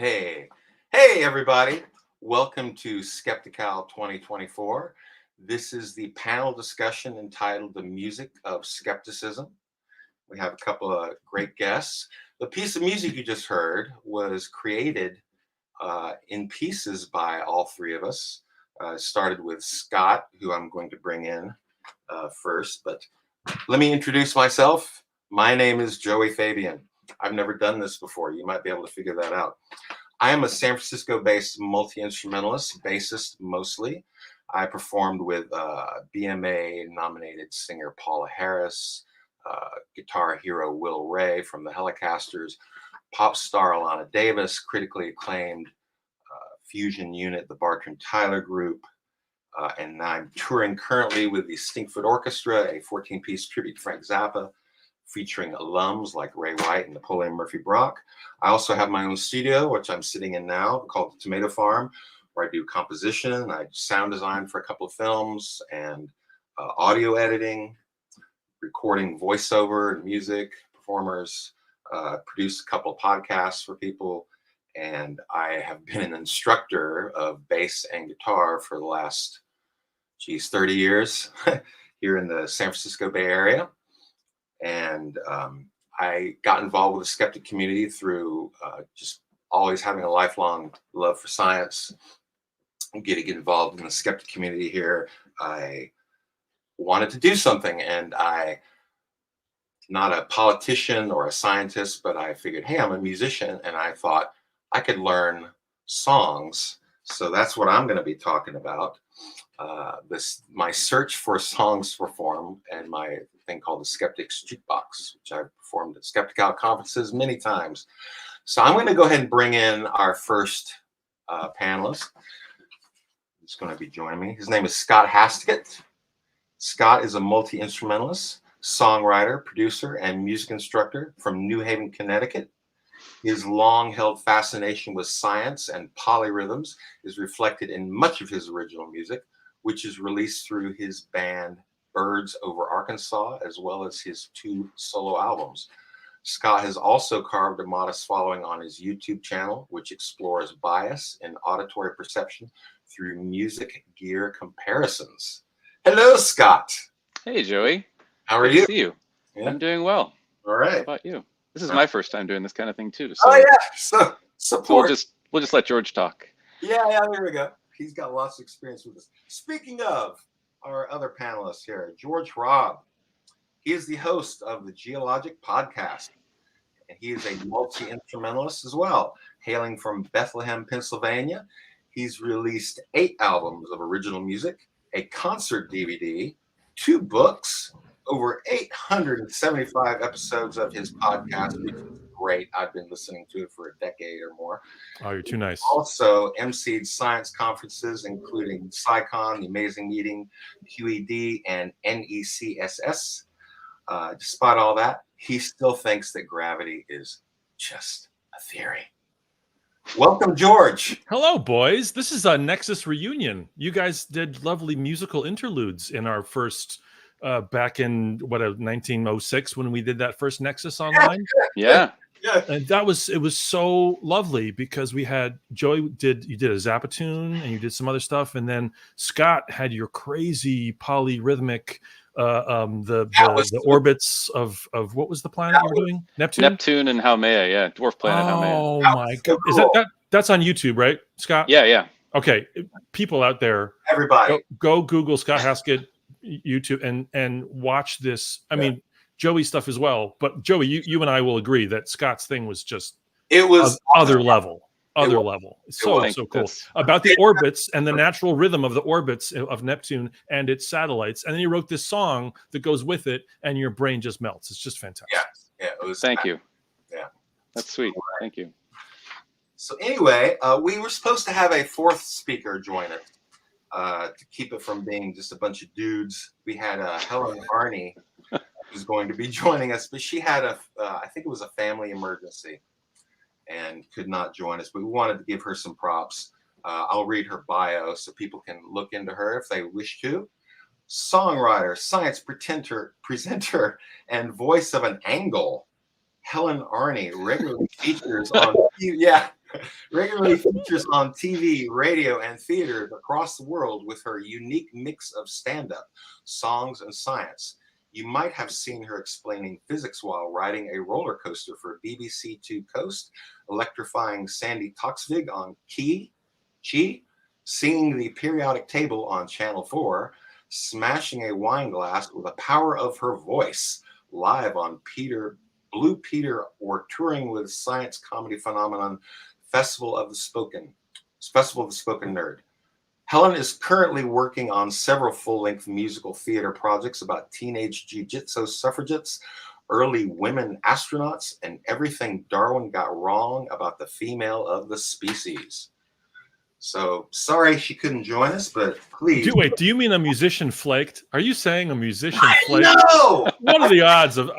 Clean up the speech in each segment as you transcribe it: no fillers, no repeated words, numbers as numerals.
Hey, hey, everybody. Welcome to Skeptical 2024. This is the panel discussion entitled The Music of Skepticism. We have a couple of great guests. The piece of music you just heard was created in pieces by all three of us. Started with Scott, who I'm going to bring in first, but let me introduce myself. My name is Joey Fabian. I've never done this before. You might be able to figure that out. I am a San Francisco-based multi-instrumentalist, bassist mostly. I performed with BMA-nominated singer Paula Harris, guitar hero Will Ray from the Helicasters, pop star Alana Davis, critically acclaimed fusion unit, the Bartram Tyler Group, and I'm touring currently with the Stinkfoot Orchestra, a 14-piece tribute to Frank Zappa, featuring alums like Ray White and Napoleon Murphy Brock. I also have my own studio, which I'm sitting in now, called the Tomato Farm, where I do composition, I sound design for a couple of films, and audio editing, recording voiceover and music, performers, produce a couple of podcasts for people, and I have been an instructor of bass and guitar for the last, 30 years here in the San Francisco Bay Area. And I got involved with the skeptic community through just always having a lifelong love for science and getting involved in the skeptic community here. I wanted to do something, and not a politician or a scientist, but I figured, hey, I'm a musician, and I thought I could learn songs. So that's what I'm going to be talking about. My search for songs to perform, and my thing called the Skeptics Jukebox, which I've performed at Skeptical conferences many times. So I'm going to go ahead and bring in our first panelist. He's going to be joining me. His name is Scott Haskett. Scott is a multi-instrumentalist, songwriter, producer, and music instructor from New Haven, Connecticut. His long-held fascination with science and polyrhythms is reflected in much of his original music, which is released through his band Birds Over Arkansas, as well as his 2 solo albums. Scott has also carved a modest following on his YouTube channel, which explores bias and auditory perception through music gear comparisons. Hello, Scott. Hey, Joey. How are you? Good to see you. Yeah. I'm doing well. All right. How about you? This is my first time doing this kind of thing too. So, oh yeah, so support. We'll just let George talk. Yeah, there we go. He's got lots of experience with this. Speaking of our other panelists here, George Robb. He is the host of the Geologic Podcast, and he is a multi-instrumentalist as well, hailing from Bethlehem, Pennsylvania. He's released 8 albums of original music, a concert DVD, 2 books, over 875 episodes of his podcast, which is great. I've been listening to it for a decade or more. Oh, you're too nice. Also emceed science conferences, including SciCon, The Amazing Meeting, QED, and NECSS. Despite all that, he still thinks that gravity is just a theory. Welcome, George. Hello, boys. This is a Nexus reunion. You guys did lovely musical interludes in our first back in 1906 when we did that first Nexus online. Yeah. And it was so lovely because we had Joey you did a Zappa tune and you did some other stuff, and then Scott had your crazy polyrhythmic the orbits of what was the planet you were doing? Neptune and Haumea, yeah, dwarf planet Haumea. Oh my god. Is that's on YouTube, right, Scott? Yeah. Okay. People out there, everybody go Google Scott Haskett YouTube and watch this. I mean, Joey's stuff as well, but Joey, you and I will agree that Scott's thing was just other level. It's so cool about the orbits and the natural rhythm of the orbits of Neptune and its satellites. And then you wrote this song that goes with it, and your brain just melts. It's just fantastic. Yeah. It was. Thank you. Yeah, that's sweet. Thank you. So anyway, we were supposed to have a 4th speaker join us. To keep it from being just a bunch of dudes, we had Helen Arney who's going to be joining us, but she had I think it was a family emergency and could not join us, but we wanted to give her some props. I'll read her bio so people can look into her if they wish to. Songwriter, science presenter, and voice of an Angle, Helen Arney regularly features on regularly features on TV, radio, and theaters across the world with her unique mix of stand-up, songs, and science. You might have seen her explaining physics while riding a roller coaster for BBC2 Coast, electrifying Sandi Toksvig on Chi, singing the periodic table on Channel 4, smashing a wine glass with the power of her voice, live on Blue Peter, or touring with science comedy phenomenon Festival of the Spoken Nerd. Helen is currently working on several full-length musical theater projects about teenage jiu-jitsu suffragettes, early women astronauts, and everything Darwin got wrong about the female of the species. So sorry she couldn't join us, but please. Do you mean a musician flaked? Are you saying a musician flaked? No! What are the odds of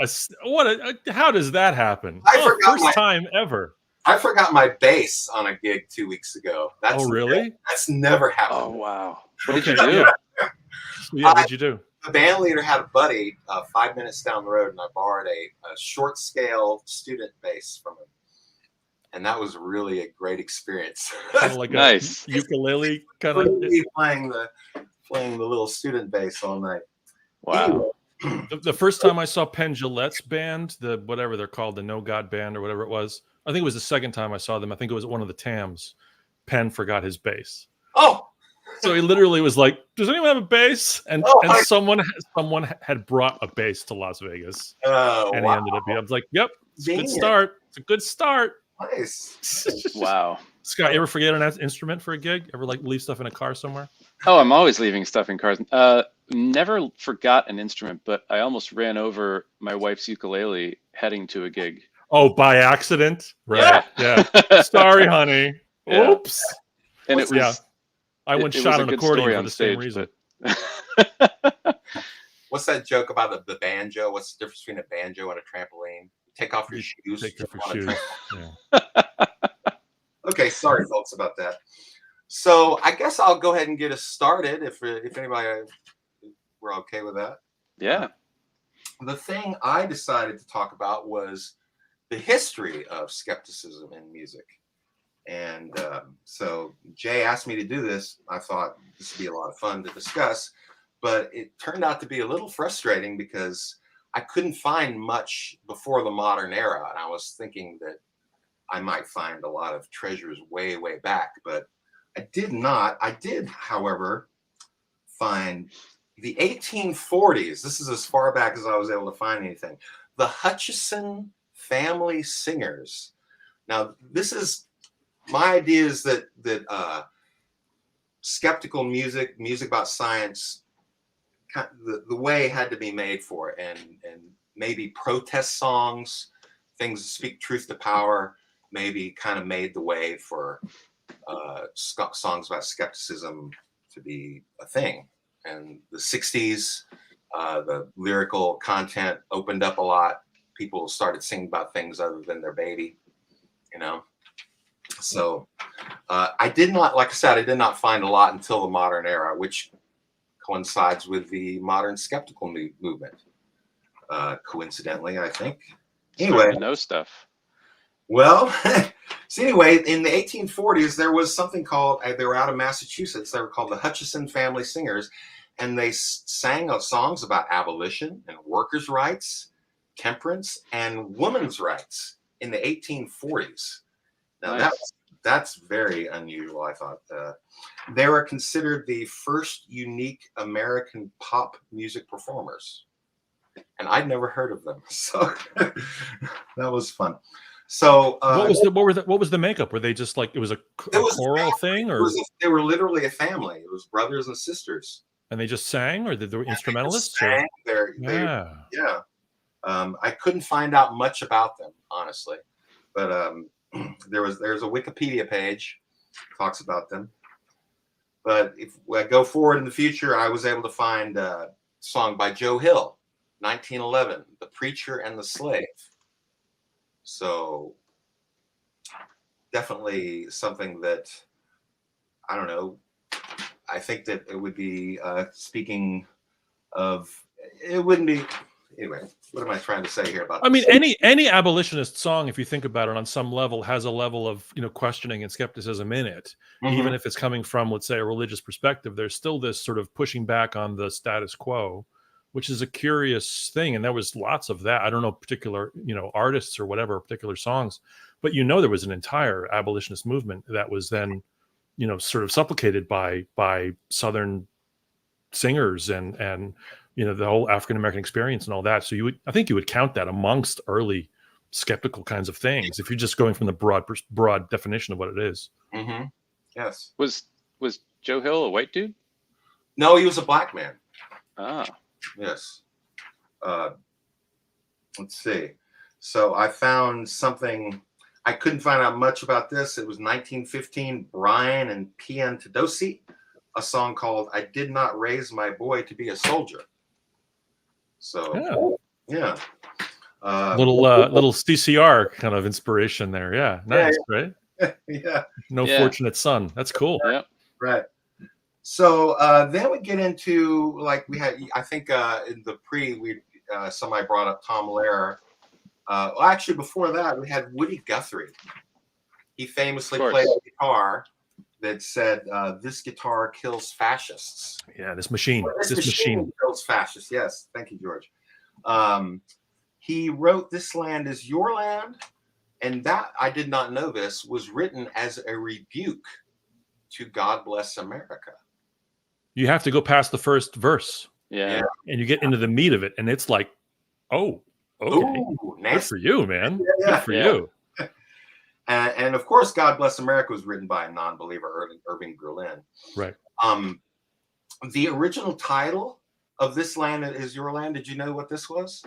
how does that happen? First time ever. I forgot my bass on a gig 2 weeks ago. Really? That's never happened. Oh, wow. What did you do? Yeah, what'd you do? The band leader had a buddy 5 minutes down the road, and I borrowed a short scale student bass from him. And that was really a great experience. Kind of like nice. a ukulele kind of playing the little student bass all night. Wow. Anyway. The first time I saw Penn Jillette's band, the whatever they're called, the No God Band or whatever it was, I think it was the second time I saw them. I think it was at one of the TAMs. Penn forgot his bass. Oh, so he literally was like, "Does anyone have a bass?" And someone had brought a bass to Las Vegas, and he ended up. I was like, "Yep, it's a good start. It's a good start." Nice. Wow. Scott, you ever forget an instrument for a gig? Ever like leave stuff in a car somewhere? Oh, I'm always leaving stuff in cars. Never forgot an instrument, but I almost ran over my wife's ukulele heading to a gig. Oh, by accident? Right. Yeah. Sorry, honey. Yeah. Oops. And it was. Yeah. I once shot an accordion for the same stage, reason. What's that joke about the banjo? What's the difference between a banjo and a trampoline? Take off your shoes. Take off your shoes. Yeah. Okay, sorry, folks, about that. So I guess I'll go ahead and get us started if anybody, we're okay with that. Yeah. The thing I decided to talk about was the history of skepticism in music. And so Jay asked me to do this. I thought this would be a lot of fun to discuss, but it turned out to be a little frustrating because I couldn't find much before the modern era. And I was thinking that I might find a lot of treasures way, way back, but I did not. I did, however, find the 1840s. This is as far back as I was able to find anything. The Hutchison family singers. Now, this is my idea is that skeptical music about science, the way had to be made for it, and maybe protest songs, things that speak truth to power, maybe kind of made the way for songs about skepticism to be a thing. And the 60s, the lyrical content opened up a lot. People started singing about things other than their baby, you know. So I did not, like I said, I did not find a lot until the modern era, which coincides with the modern skeptical movement. Coincidentally, I think. Anyway, know stuff. Well, so anyway, in the 1840s, there was something called, they were out of Massachusetts, they were called the Hutchison Family Singers, and they sang songs about abolition and workers' rights, temperance, and women's rights in the 1840s. Now, nice. that's very unusual, I thought. They were considered the first unique American pop music performers, and I'd never heard of them, so that was fun. So what was the makeup? Were they just like it was a choral thing, or they were literally a family? It was brothers and sisters, and they just sang, or they were instrumentalists? Sang. I couldn't find out much about them, honestly, but there's a Wikipedia page that talks about them. But if I go forward in the future, I was able to find a song by Joe Hill, 1911, "The Preacher and the Slave." So definitely something that, I don't know, I think that it would be speaking of, it wouldn't be, anyway, what am I trying to say here about? I mean, any abolitionist song, if you think about it, on some level, has a level of questioning and skepticism in it. Even if it's coming from, let's say, a religious perspective, there's still this sort of pushing back on the status quo, which is a curious thing. And there was lots of that. I don't know particular artists or whatever, particular songs, but there was an entire abolitionist movement that was then sort of supplicated by Southern singers and the whole African American experience and all that. So I think you would count that amongst early skeptical kinds of things if you're just going from the broad definition of what it is. Yes. Was Joe Hill a white dude? No, he was a black man. Ah. Yes. Let's see. So I found something. I couldn't find out much about this. It was 1915. Brian and P.N. Tadosi, a song called "I Did Not Raise My Boy to Be a Soldier." So yeah. Little CCR kind of inspiration there. Yeah, nice, right? Yeah. No fortunate son. That's cool. Yeah. Right. So then we get into we had. I think in the somebody brought up Tom Lehrer. Well, actually, before that, we had Woody Guthrie. He famously played a guitar that said, "This guitar kills fascists." Yeah, this machine kills fascists. Yes, thank you, George. He wrote "This Land Is Your Land," and that, I did not know this, was written as a rebuke to "God Bless America." You have to go past the first verse, and you get into the meat of it, and it's like, oh, okay, ooh, good for you, man. Yeah. Good for you. And of course, "God Bless America" was written by a non-believer, Irving Berlin. Right. The original title of "This Land Is Your Land," did you know what this was?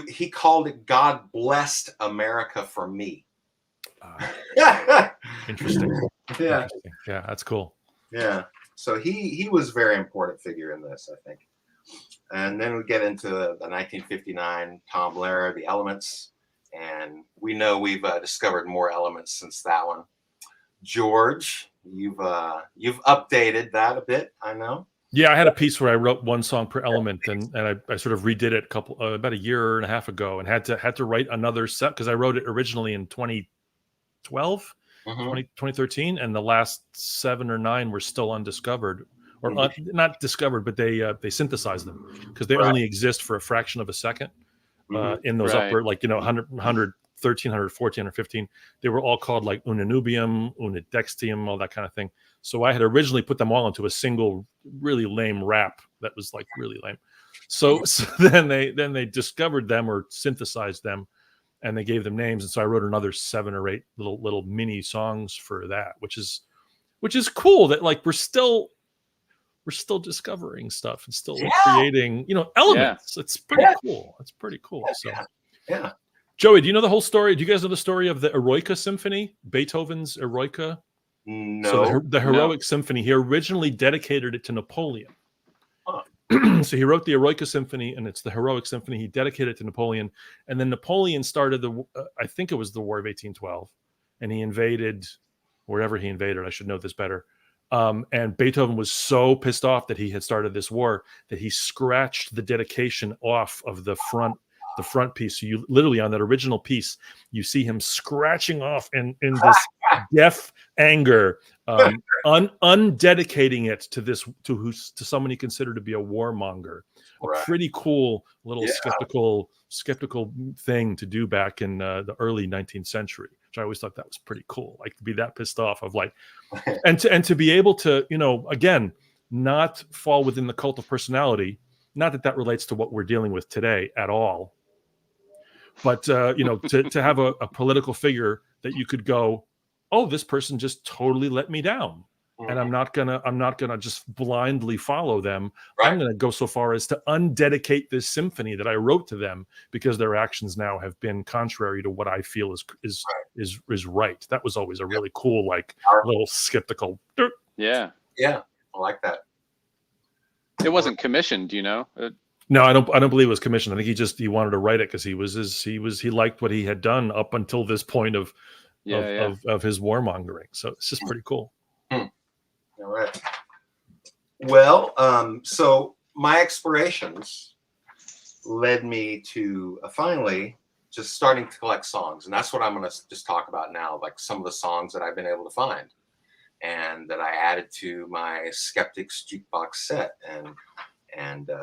He called it "God Blessed America for Me." Interesting. Yeah. Interesting. Yeah, that's cool. Yeah. So he was a very important figure in this, I think. And then we get into the 1959 Tom Lehrer, "The Elements," and we know we've discovered more elements since that one. George, you've updated that a bit, I know. Yeah, I had a piece where I wrote one song per element, and I sort of redid it about a year and a half ago, and had to write another set because I wrote it originally in 2012, 2013, and the last 7 or 9 were still undiscovered, or not discovered, but they synthesized them because they only exist for a fraction of a second in those upper 100, 113, 114, or 15. They were all called like Unanubium, Unidextium, all that kind of thing. So I had originally put them all into a single really lame rap that was like really lame. So then they discovered them or synthesized them, and they gave them names. And so I wrote another 7 or 8 little mini songs for that, which is cool that like we're still discovering stuff and still creating, elements. It's pretty cool. It's pretty cool. So yeah. Joey, do you know the whole story? Do you guys know the story of the Eroica Symphony, Beethoven's Eroica? No. So the Heroic Symphony, he originally dedicated it to Napoleon. So he wrote the Eroica Symphony, and it's the Heroic Symphony. He dedicated it to Napoleon, and then Napoleon started I think it was the War of 1812, and he invaded wherever he invaded. I should know this better. And Beethoven was so pissed off that he had started this war that he scratched the dedication off of the front piece. So you literally, on that original piece, you see him scratching off in this deaf anger, undedicating it to someone he considered to be a warmonger. A pretty cool little skeptical thing to do back in the early 19th century, which I always thought that was pretty cool. Like to be that pissed off of like, and to be able to, again, not fall within the cult of personality. Not that relates to what we're dealing with today at all. But to have a political figure that you could go, oh, this person just totally let me down, and I'm not gonna just blindly follow them. I'm gonna go so far as to undedicate this symphony that I wrote to them because their actions now have been contrary to what I feel is right. That was always a really cool, like little skeptical. Yeah, I like that. It wasn't commissioned, No, I don't believe it was commissioned. I think he wanted to write it because he liked what he had done up until this point of his warmongering. So it's just pretty cool. All right. Well, so my explorations led me to finally just starting to collect songs. And that's what I'm going to just talk about now, like some of the songs that I've been able to find and that I added to my Skeptics jukebox set.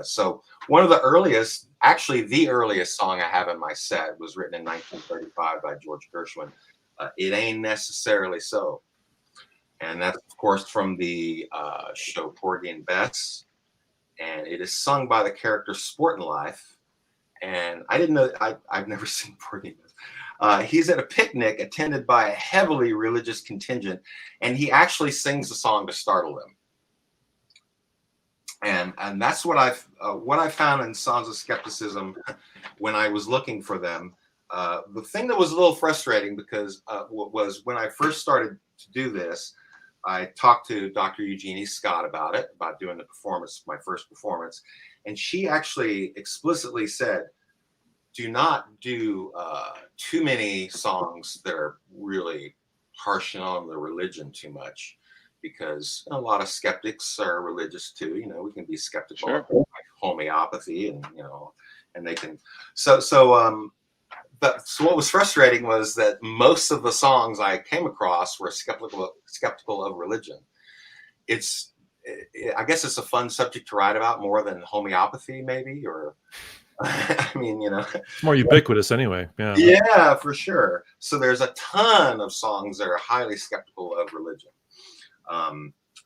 So one of the earliest, actually the earliest song I have in my set was written in 1935 by George Gershwin. It Ain't Necessarily So. And that's, of course, from the show Porgy and Bess. And it is sung by the character Sportin' Life. And I didn't know, I've never seen Porgy and Bess. He's at a picnic attended by a heavily religious contingent, and he actually sings the song to startle them. And that's what I found in Songs of Skepticism when I was looking for them. The thing that was a little frustrating because was when I first started to do this, I talked to Dr. Eugenie Scott about it, about doing the performance, my first performance. And she actually explicitly said, do not do too many songs that are really harshing on the religion too much, because a lot of skeptics are religious too. You know, we can be skeptical of like homeopathy, and and they can. So what was frustrating was that most of the songs I came across were skeptical of religion. I guess it's a fun subject to write about more than homeopathy, maybe, or I mean, it's more ubiquitous anyway. Yeah. Yeah, for sure. So there's a ton of songs that are highly skeptical of religion.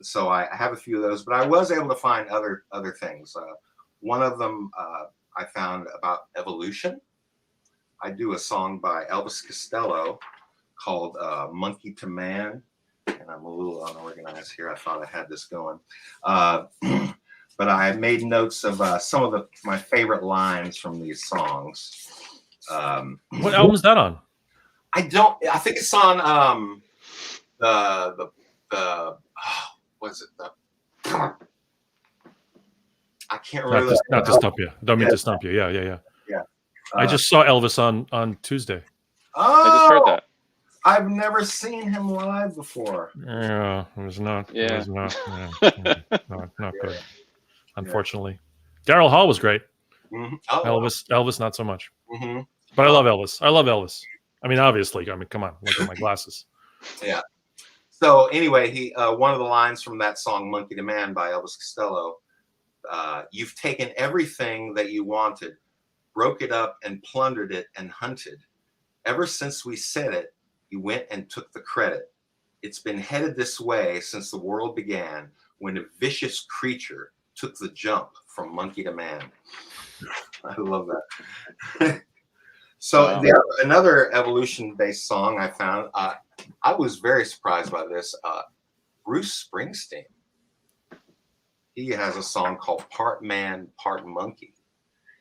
So I have a few of those, but I was able to find other things. One of them I found about evolution. I do a song by Elvis Costello called Monkey to Man. And I'm a little unorganized here. I thought I had this going. But I made notes of some of my favorite lines from these songs. What album is that on? I think it's on what's it? I can't remember. Not to stump you. Don't mean to stump you. Yeah. I just saw Elvis on Tuesday. Oh, I just heard that. I've never seen him live before. Yeah, it was not. Yeah. It was not. Not good. Unfortunately, Daryl Hall was great. Mm-hmm. Oh, Elvis, not so much. Mm-hmm. But I love Elvis. I mean, obviously. I mean, come on, look at my glasses. Yeah. So anyway, he one of the lines from that song "Monkey to Man" by Elvis Costello. You've taken everything that you wanted, broke it up and plundered it and hunted. Ever since we said it, you went and took the credit. It's been headed this way since the world began, when a vicious creature took the jump from monkey to man. I love that. So wow. Another evolution-based song I found, I was very surprised by this. Bruce Springsteen. He has a song called Part Man, Part Monkey.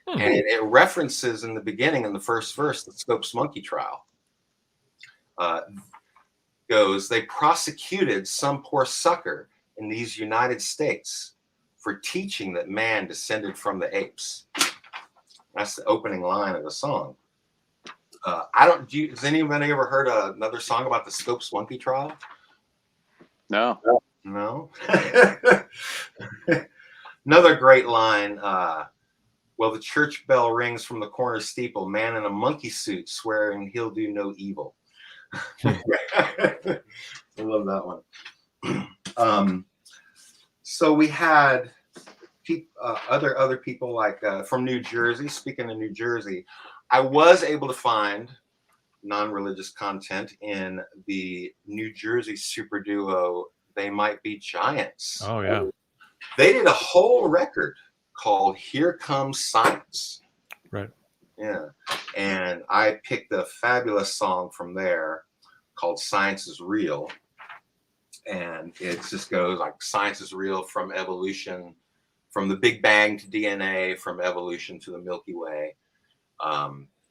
And it references in the beginning, in the first verse, the Scopes monkey trial. Goes, they prosecuted some poor sucker in these United States for teaching that man descended from the apes. That's the opening line of the song. Has anybody ever heard another song about the Scopes monkey trial? No. No. Another great line. Well, the church bell rings from the corner steeple, man in a monkey suit swearing he'll do no evil. I love that one. So we had other people like from New Jersey. Speaking of New Jersey, I was able to find non-religious content in the New Jersey super duo They Might Be Giants. Oh yeah, they did a whole record called Here Comes Science. Right. Yeah. And I picked a fabulous song from there called Science is Real. And it just goes like science is real, from evolution, from the Big Bang to DNA, from evolution to the Milky Way.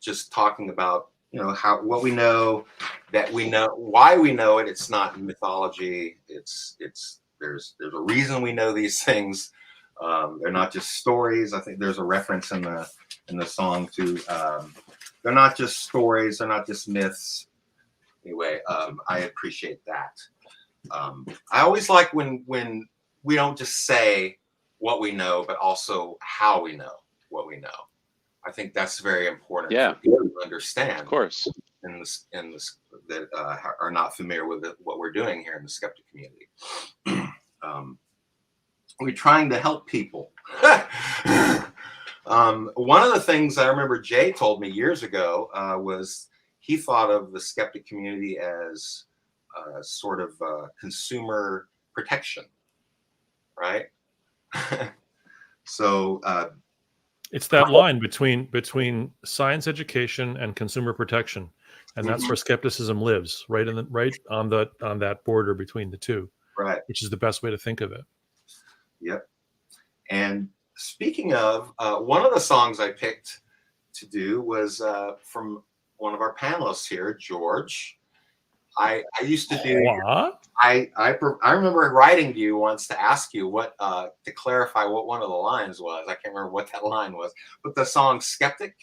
Just talking about, what we know, that we know, why we know it. It's not mythology. There's a reason we know these things. They're not just stories. I think there's a reference in the song to they're not just stories, they're not just myths. Anyway, I appreciate that. I always like when we don't just say what we know, but also how we know what we know. I think that's very important Yeah. for people to understand. Of course. In this that are not familiar with what we're doing here in the skeptic community. We're trying to help people. One of the things I remember Jay told me years ago was he thought of the skeptic community as sort of consumer protection, right? So it's that line between science education and consumer protection, and that's where skepticism lives, right on that border between the two, right? Which is the best way to think of it. Yep. And speaking of, one of the songs I picked to do was from one of our panelists here, George. I used to do. What? I remember writing to you once to ask you what to clarify what one of the lines was. I can't remember what that line was, but the song "Skeptic,"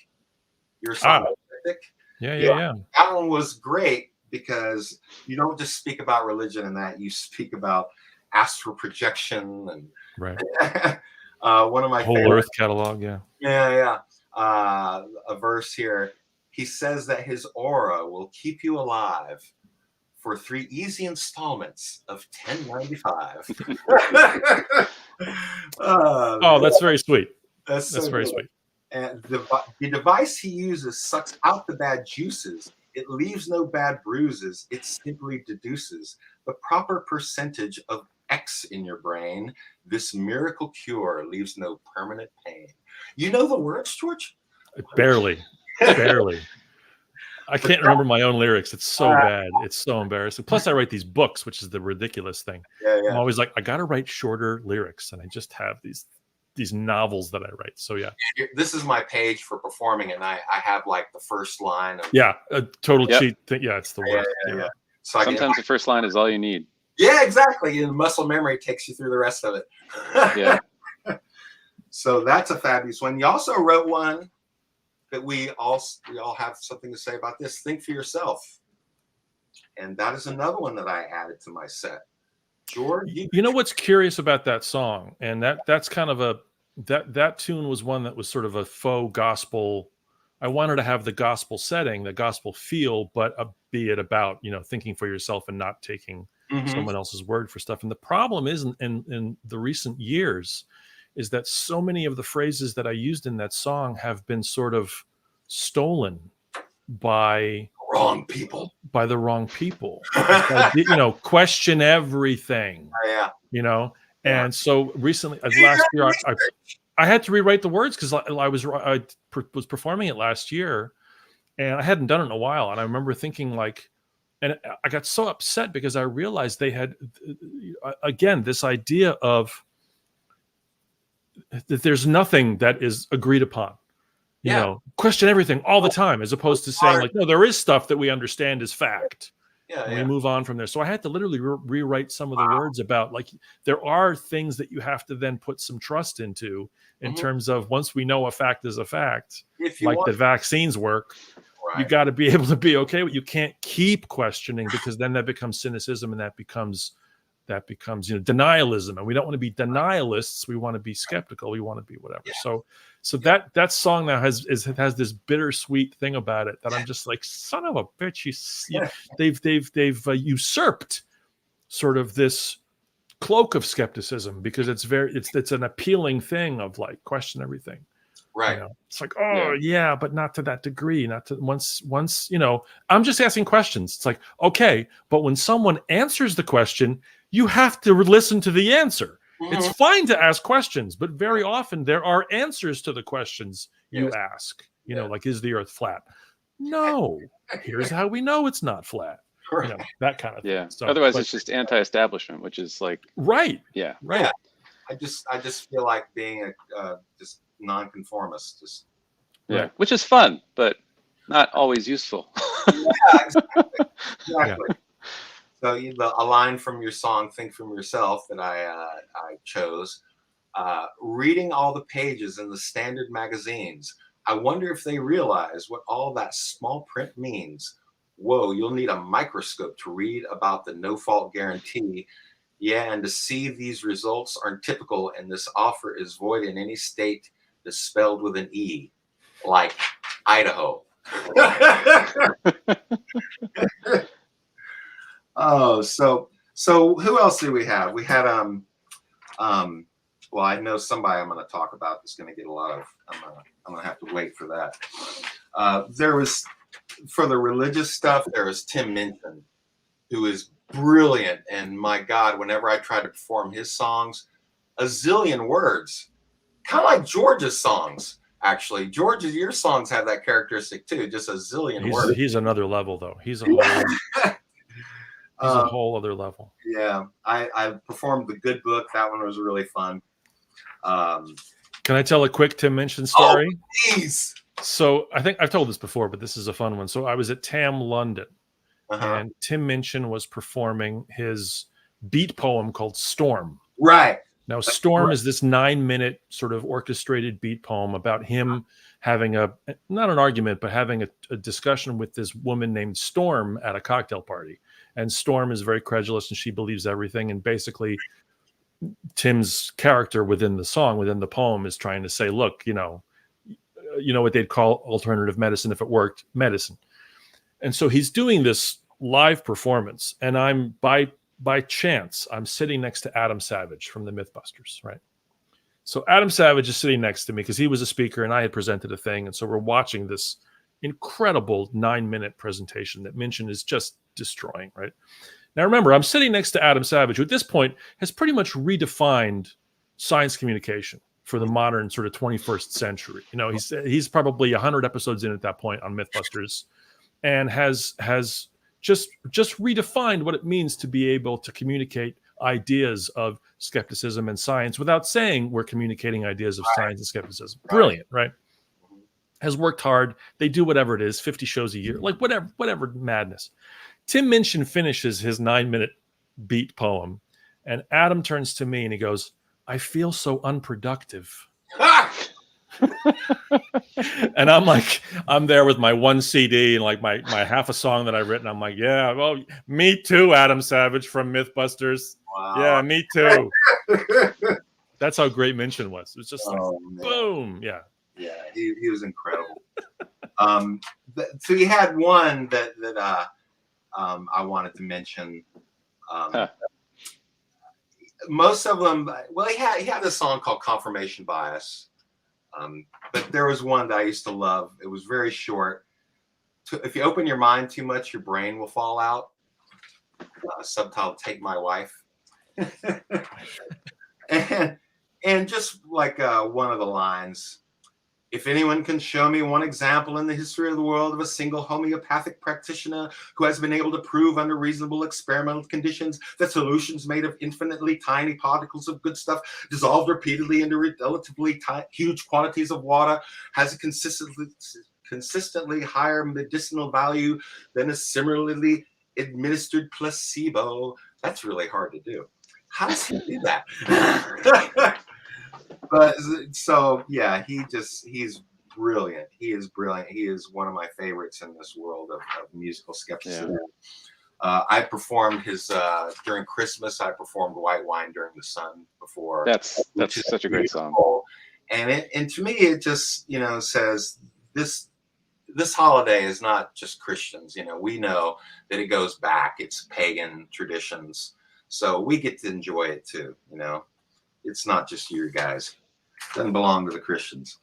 your song "Skeptic." Yeah. That one was great because you don't just speak about religion and that, you speak about astral projection and right. One of my whole favorite Earth catalog. Yeah. A verse here. He says that his aura will keep you alive for 3 easy installments of $10.95. Oh, that's very sweet. That's so very sweet. And the device he uses sucks out the bad juices. It leaves no bad bruises. It simply deduces the proper percentage of X in your brain. This miracle cure leaves no permanent pain. You know the words, George? Barely. I can't remember my own lyrics. It's so bad. It's so embarrassing. Plus, I write these books, which is the ridiculous thing. Yeah. I'm always like, I got to write shorter lyrics, and I just have these novels that I write. So yeah. This is my page for performing, and I have like the first line. A total cheat thing. Yeah, it's the worst. Yeah. So sometimes the first line is all you need. Yeah, exactly. And muscle memory takes you through the rest of it. Yeah. So that's a fabulous one. You also wrote one that we all have something to say about this. Think for yourself. And that is another one that I added to my set. George, you know what's curious about that song, and that's kind of that tune was one that was sort of a faux gospel. I wanted to have the gospel setting, the gospel feel, but be it about thinking for yourself and not taking someone else's word for stuff. And the problem is in the recent years is that so many of the phrases that I used in that song have been sort of stolen by the wrong people. Question everything. Yeah. And so recently, last year, I had to rewrite the words because I was performing it last year, and I hadn't done it in a while. And I remember thinking and I got so upset because I realized they had, again, this idea of that there's nothing that is agreed upon. Question everything all the time, as opposed to saying no, there is stuff that we understand is fact. And we move on from there. So I had to literally rewrite some of the words about there are things that you have to then put some trust into in terms of once we know a fact is a fact, the vaccines work, you got to be able to be okay with. You can't keep questioning because then that becomes cynicism and that becomes denialism, and we don't want to be denialists. We want to be skeptical. We want to be whatever. So that song now has this bittersweet thing about it that I'm just like, son of a bitch. They've usurped sort of this cloak of skepticism because it's an appealing thing of question everything. Right. It's like, but not to that degree. Not to once, I'm just asking questions. It's like, okay, but when someone answers the question, you have to listen to the answer. It's fine to ask questions, but very often there are answers to the questions you ask. Is the earth flat? No. Here's how we know it's not flat. That kind of thing. Yeah. So, otherwise, it's just anti-establishment, which is right. Yeah. Right. Yeah. I just feel like being just nonconformist. Yeah. Which is fun, but not always useful. Exactly. Yeah. So a line from your song, Think From Yourself, that I chose, reading all the pages in the standard magazines, I wonder if they realize what all that small print means. Whoa, you'll need a microscope to read about the no-fault guarantee. Yeah, and to see these results aren't typical, and this offer is void in any state that's spelled with an E. like Idaho. Oh, so who else do we have? We had well, I know somebody I'm going to talk about is going to get a lot of. I'm going to have to wait for that. There was, for the religious stuff, there was Tim Minchin, who is brilliant, and my God, whenever I try to perform his songs, a zillion words, kind of like George's songs. Actually, George's, your songs have that characteristic too, just a zillion words. He's another level, though. He's a whole, he's a whole other level. Yeah, I performed The Good Book. That one was really fun. Can I tell a quick Tim Minchin story? Oh, please. So I think I've told this before, but this is a fun one. So I was at TAM London, and Tim Minchin was performing his beat poem called Storm. Right. Now, Storm is this 9-minute sort of orchestrated beat poem about him having not an argument, but having a discussion with this woman named Storm at a cocktail party. And Storm is very credulous and she believes everything. And basically, Tim's character within the song, within the poem, is trying to say, look, you know what they'd call alternative medicine if it worked, medicine. And so he's doing this live performance, and I'm by chance, I'm sitting next to Adam Savage from the Mythbusters, right? So Adam Savage is sitting next to me because he was a speaker and I had presented a thing. And so we're watching this incredible 9-minute presentation that Minchin is just destroying, right? Now, remember, I'm sitting next to Adam Savage, who at this point has pretty much redefined science communication for the modern sort of 21st century. You know, he's probably 100 episodes in at that point on Mythbusters, and has just redefined what it means to be able to communicate ideas of skepticism and science without saying we're communicating ideas of science and skepticism. Brilliant, right? Has worked hard. They do whatever it is, 50 shows a year, like whatever madness. Tim Minchin finishes his 9-minute beat poem, and Adam turns to me and he goes, I feel so unproductive. And I'm like, I'm there with my one CD and like my half a song that I've written. I'm like, yeah, well, me too, Adam Savage from Mythbusters. Wow. Yeah, me too. That's how great Minchin was. It was just like, boom. Yeah. Yeah, he was incredible. So he had one that I wanted to mention. Most of them, well, he had a song called Confirmation Bias. But there was one that I used to love. It was very short. If you open your mind too much, your brain will fall out. Subtitled Take My Wife. and just like one of the lines, if anyone can show me one example in the history of the world of a single homeopathic practitioner who has been able to prove under reasonable experimental conditions that solutions made of infinitely tiny particles of good stuff dissolved repeatedly into relatively huge quantities of water has a consistently higher medicinal value than a similarly administered placebo. That's really hard to do. How does he do that? But so yeah, he's brilliant. He is brilliant. He is one of my favorites in this world of musical skepticism. Yeah. I performed his during Christmas. I performed White Wine During the Sun before. That's such a great song. And to me, it just says this holiday is not just Christians. We know that it goes back. It's pagan traditions, so we get to enjoy it too. It's not just you guys. It doesn't belong to the Christians.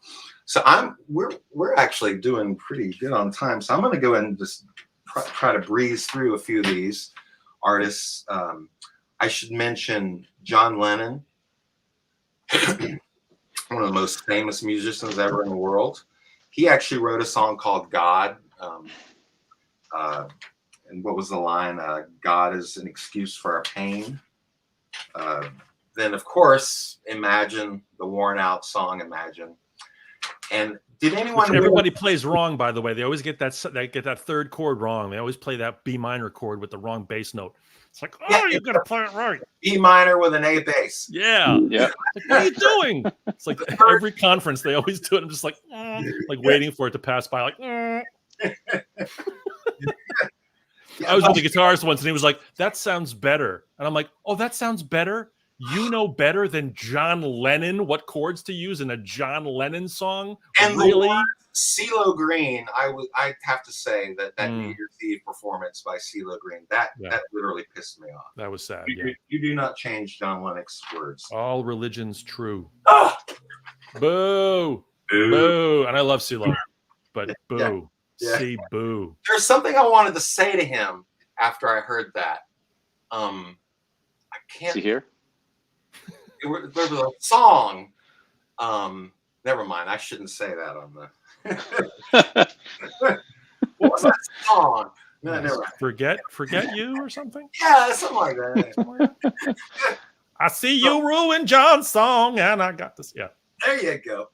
So we're actually doing pretty good on time. So I'm going to go ahead and just try to breeze through a few of these artists. I should mention John Lennon, one of the most famous musicians ever in the world. He actually wrote a song called God. And what was the line? God is an excuse for our pain. Then, of course, Imagine, the worn out song Imagine. And did anyone... Which everybody plays wrong, by the way. They always get that third chord wrong. They always play that B minor chord with the wrong bass note. It's like, you got to play it right. B minor with an A bass. Yeah. Yeah. Like, what are you doing? It's like every conference, they always do it. I'm just like waiting for it to pass by. Like, I was with the guitarist once, and he was like, that sounds better. And I'm like, oh, that sounds better? You know better than John Lennon what chords to use in a John Lennon song? And really? CeeLo Green, I have to say that New Year's Eve performance by CeeLo Green, that literally pissed me off. That was sad. You do not change John Lennon's words. All religion's true. Oh! Boo. Boo. And I love CeeLo, but boo. Yeah. See, boo. There's something I wanted to say to him after I heard that. I can't. See here? There was a song. Never mind. I shouldn't say that on the. What was that song? No, never mind. Forget you or something? Yeah, something like that. I see you ruin John's song, and I got this. Yeah. There you go.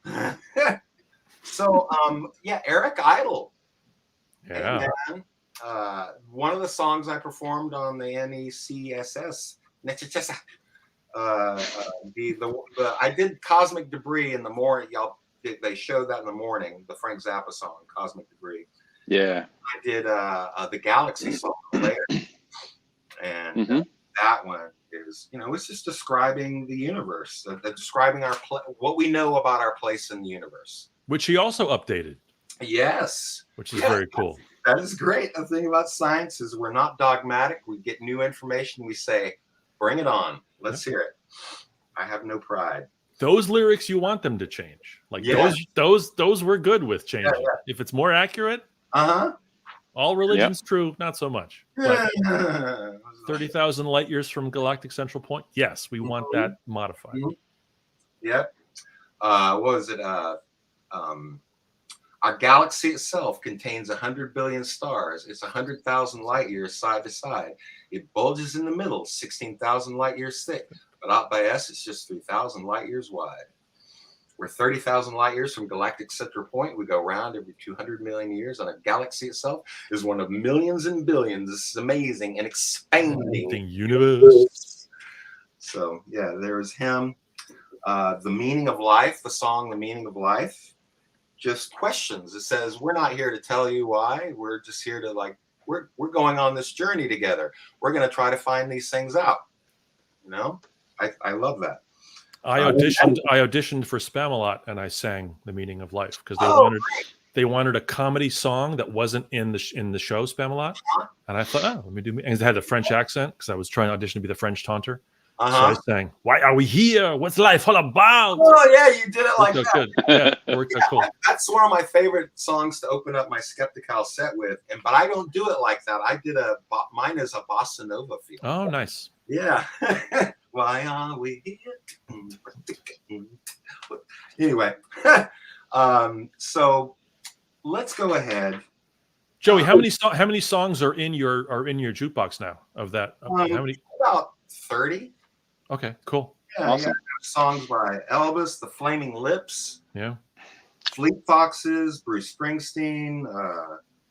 So, Eric Idle. Yeah. And, one of the songs I performed on the NECSS. I did Cosmic Debris in the morning. They showed that in the morning, the Frank Zappa song, Cosmic Debris. Yeah. I did the Galaxy song later. And that one is, it's just describing the universe, describing what we know about our place in the universe. Which he also updated. Yes. Which is very cool. That is great. The thing about science is we're not dogmatic. We get new information. We say, bring it on. Let's hear it. I have no pride. Those lyrics you want them to change. Like those we're good with changing. Yeah. If it's more accurate, all religion's true, not so much. But 30,000 light years from galactic central point, yes, we want that modified. Yep. What was it? Our galaxy itself contains 100 billion stars. It's 100,000 light years side to side. It bulges in the middle, 16,000 light years thick. But out by us, it's just 3,000 light years wide. We're 30,000 light years from galactic center point. We go around every 200 million years, and our galaxy itself is one of millions and billions. This is amazing and expanding universe. So, there's him. The Meaning of Life, the song The Meaning of Life. Just questions. It says, we're not here to tell you why. We're just here to we're going on this journey together. We're going to try to find these things out. I love that. I auditioned for Spamalot and I sang The Meaning of Life because they wanted a comedy song that wasn't in the show Spamalot. And I thought, let me do and it had a French accent because I was trying to audition to be the French taunter. So I sang, "Why are we here? What's life all about?" Oh yeah, you did it like that. Good. Yeah, it worked out cool. That's one of my favorite songs to open up my Skeptical set with. But I don't do it like that. I did mine is a bossa nova feel. Oh, nice. Yeah. Why are we here? Anyway, so let's go ahead. Joey, how many songs are in your jukebox now? Of that, how many? About 30. Okay, cool. Yeah, awesome. Songs by Elvis, The Flaming Lips, yeah, Fleet Foxes, Bruce Springsteen.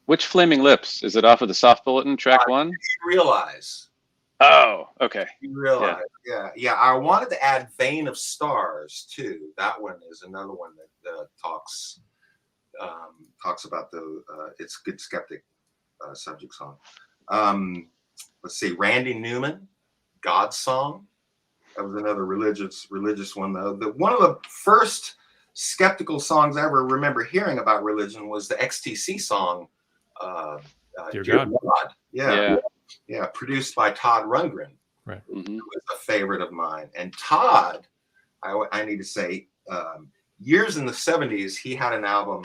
Which Flaming Lips? Is it off of the Soft Bulletin track 1? You Realize. Oh, okay. You Realize. Yeah. I wanted to add Vein of Stars too. That one is another one that talks about the it's a good skeptic subject song. Let's see, Randy Newman, God's Song. That was another religious one though. One of the first skeptical songs I ever remember hearing about religion was the XTC song, Dear God. Yeah, produced by Todd Rundgren. Right. Who was a favorite of mine. And Todd, I need to say, years in the 70s, he had an album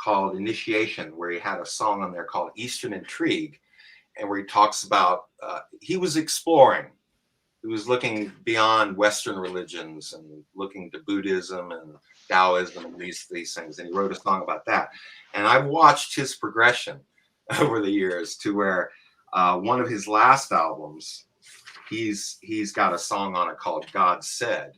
called Initiation, where he had a song on there called Eastern Intrigue, and where he talks about he was exploring. He was looking beyond Western religions and looking to Buddhism and Taoism and these things. And he wrote a song about that. And I've watched his progression over the years to where one of his last albums, he's got a song on it called God Said.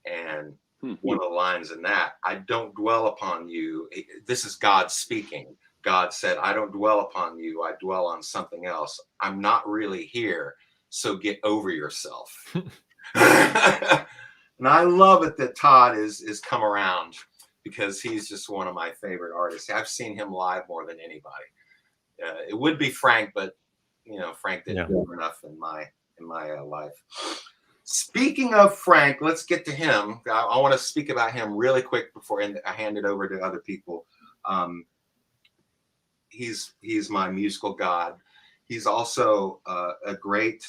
And one of the lines in that, I don't dwell upon you. This is God speaking. God said, I don't dwell upon you. I dwell on something else. I'm not really here. So get over yourself. And I love it that Todd is come around because he's just one of my favorite artists. I've seen him live more than anybody. It would be Frank, but Frank didn't do enough in in my life. Speaking of Frank, let's get to him. I want to speak about him really quick before I hand it over to other people. He's my musical god. He's also a great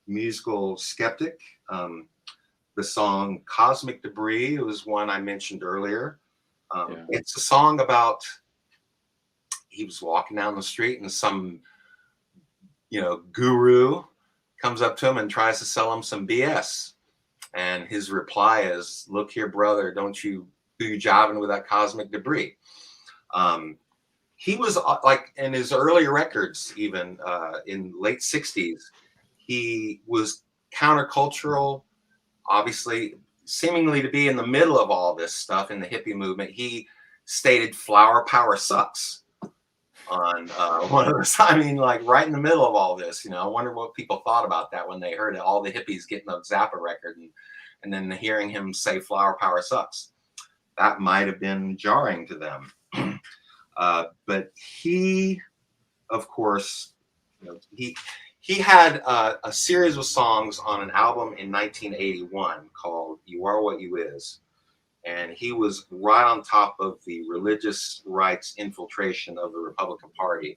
musical skeptic. The song Cosmic Debris was one I mentioned earlier. It's a song about, he was walking down the street and some, guru comes up to him and tries to sell him some BS. And his reply is, look here, brother, don't you do you jiving with that cosmic debris? He was like in his earlier records, even in late 60s, he was countercultural, obviously, seemingly to be in the middle of all this stuff in the hippie movement. He stated flower power sucks on one of those. I mean, like right in the middle of all this, I wonder what people thought about that when they heard all the hippies getting the Zappa record and then hearing him say flower power sucks. That might have been jarring to them. But he, of course, he had a series of songs on an album in 1981 called You Are What You Is. And he was right on top of the religious rights infiltration of the Republican Party.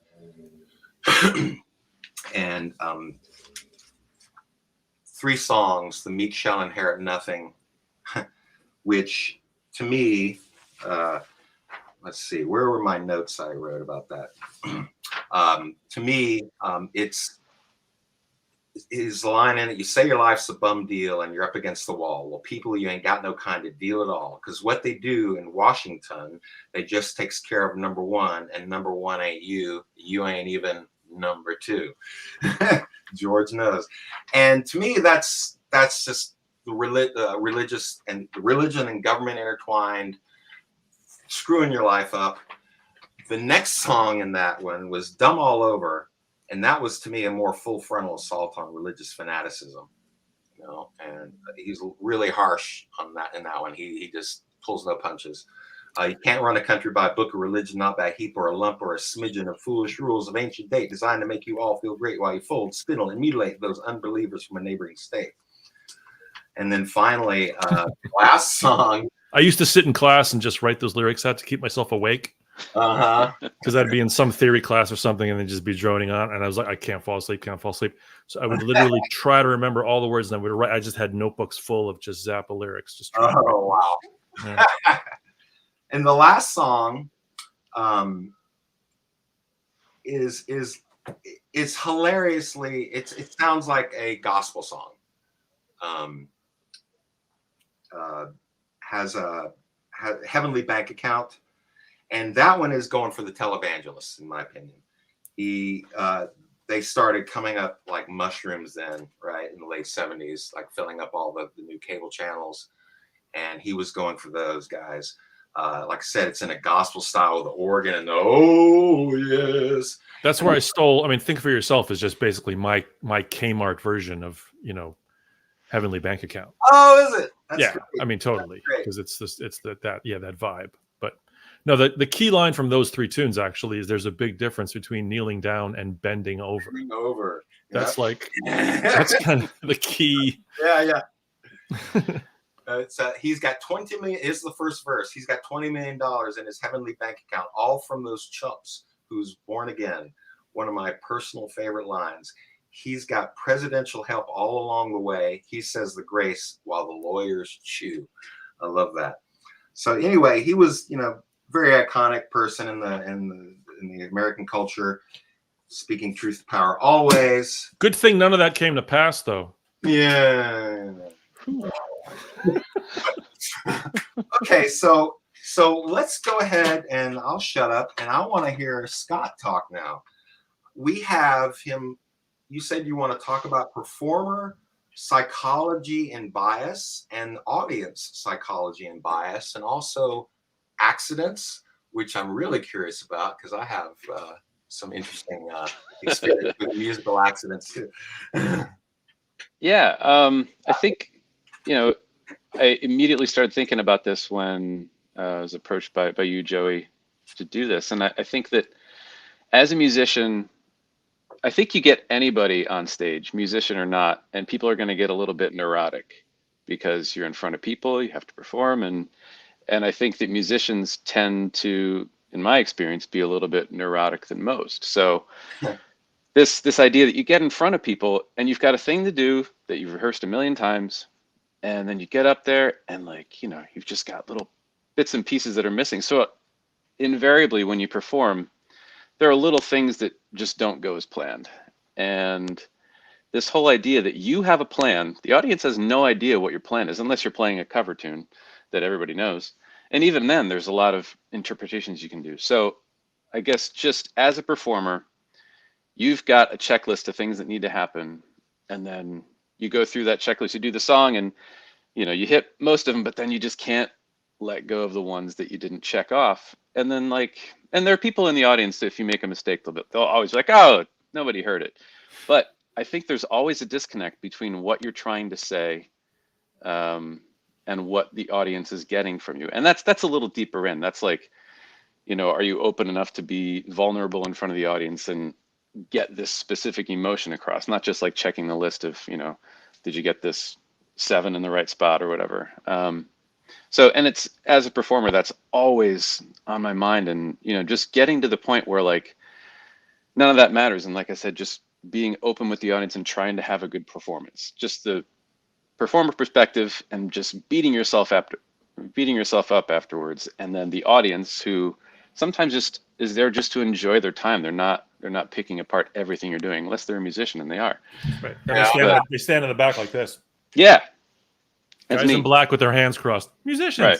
And 3 songs, The Meek Shall Inherit Nothing, which to me, let's see, where were my notes I wrote about that? To me, it's his line in it, you say your life's a bum deal and you're up against the wall. Well, people, you ain't got no kind of deal at all. Because what they do in Washington, they just takes care of number 1, and number 1 ain't you. You ain't even number 2. George knows. And to me, that's just the religious and religion and government intertwined, screwing your life up. The next song in that one was Dumb All Over. And that was, to me, a more full frontal assault on religious fanaticism, and he's really harsh on that. In that one, he just pulls no punches. You can't run a country by a book of religion, not by a heap or a lump or a smidgen of foolish rules of ancient date designed to make you all feel great while you fold, spittle, and mutilate those unbelievers from a neighboring state. And then finally, last song. I used to sit in class and just write those lyrics out to keep myself awake. Because I'd be in some theory class or something and then just be droning on, and I was like, I can't fall asleep. So I would literally try to remember all the words, and I would write. I just had notebooks full of just Zappa lyrics. Wow. Yeah. And the last song is hilariously, it sounds like a gospel song. Has a heavenly bank account. And that one is going for the televangelists, in my opinion. They started coming up like mushrooms then, right, in the late 70s, like filling up all the new cable channels. And he was going for those guys. Like I said, it's in a gospel style with the organ and the, oh, yes. That's where I stole. I mean, Think For Yourself is just basically my Kmart version of, Heavenly Bank Account. Oh, is it? That's great. I mean, totally. Because it's that vibe. But no, the key line from those 3 tunes actually is there's a big difference between kneeling down and bending over. That's like, that's kind of the key. Yeah. He's got 20 million. Is the first verse. He's got $20 million in his heavenly bank account, all from those chumps who's born again. One of my personal favorite lines. He's got presidential help all along the way. He says the grace while the lawyers chew. I love that. So anyway, he was, very iconic person in the American culture, speaking truth to power always. Good thing none of that came to pass, though. Yeah. Okay, so let's go ahead and I'll shut up, and I want to hear Scott talk now. We have him. You said you want to talk about performer psychology and bias, and audience psychology and bias, and also accidents, which I'm really curious about because I have some interesting experience with musical accidents too. Yeah, I think, I immediately started thinking about this when I was approached by you, Joey, to do this. And I think that as a musician, I think you get anybody on stage, musician or not, and people are going to get a little bit neurotic because you're in front of people, you have to perform, and I think that musicians tend to, in my experience, be a little bit neurotic than most. So this idea that you get in front of people and you've got a thing to do that you've rehearsed a million times, and then you get up there and, like, you know, you've just got little bits and pieces that are missing. So invariably when you perform, there are little things that just don't go as planned. And this whole idea that you have a plan, the audience has no idea what your plan is unless you're playing a cover tune that everybody knows. And even then, there's a lot of interpretations you can do. So I guess just as a performer, you've got a checklist of things that need to happen. And then you go through that checklist, you do the song, and you know, you hit most of them, but then you just can't let go of the ones that you didn't check off. And then, like, and there are people in the audience that if you make a mistake, they'll always be like, oh, nobody heard it. But I think there's always a disconnect between what you're trying to say and what the audience is getting from you. And that's a little deeper in. That's like, you know, are you open enough to be vulnerable in front of the audience and get this specific emotion across? Not just like checking the list of, you know, did you get this 7 in the right spot or whatever. So, and it's, as a performer, that's always on my mind, and, you know, just getting to the point where, like, none of that matters. And like I said, just being open with the audience and trying to have a good performance, just the performer perspective, and just beating yourself up afterwards. And then the audience, who sometimes just is there just to enjoy their time. They're not picking apart everything you're doing, unless they're a musician, and they are. Right. And they stand in the back like this. Yeah. Guys in black with their hands crossed. Musicians. Right.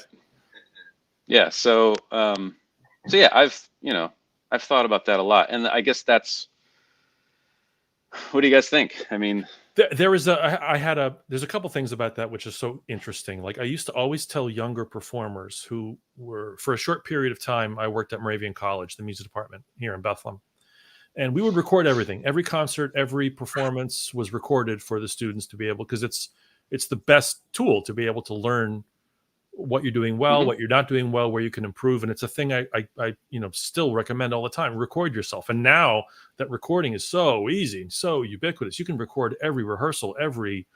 Yeah. So, yeah, I've thought about that a lot. And I guess that's, what do you guys think? I mean, there's a couple things about that which is so interesting. Like, I used to always tell younger performers who were, for a short period of time, I worked at Moravian College, the music department here in Bethlehem. And we would record everything. Every concert, every performance was recorded for the students to be able, because it's the best tool to be able to learn what you're doing well, what you're not doing well, where you can improve. And it's a thing I still recommend all the time. Record yourself. And now that recording is so easy and so ubiquitous, you can record every rehearsal, every